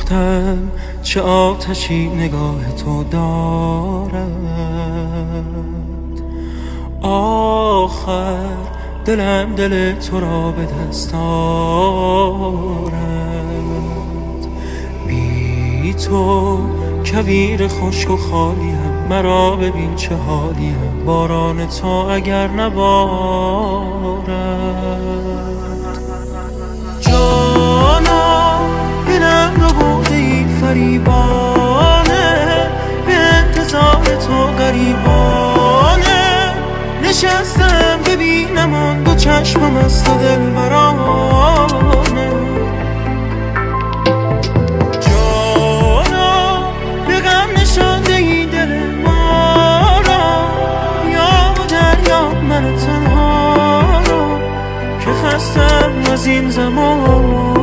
سوختم چه آتشی نگاه تو دارد. آخر دلم دل تو را به دست آرد. بی تو کویر خشک و خالیم، مرا ببین چه حالیم، باران تو اگر نبارد. جانا دلم رو برده این فریبانه، به انتظار تو غریبانه. نشستم ببینم آن دو چشمم از تو دلبرانه. جانا به غم نشانده این دل ما را، یا دریا من تنها را، که خستم از این زمان.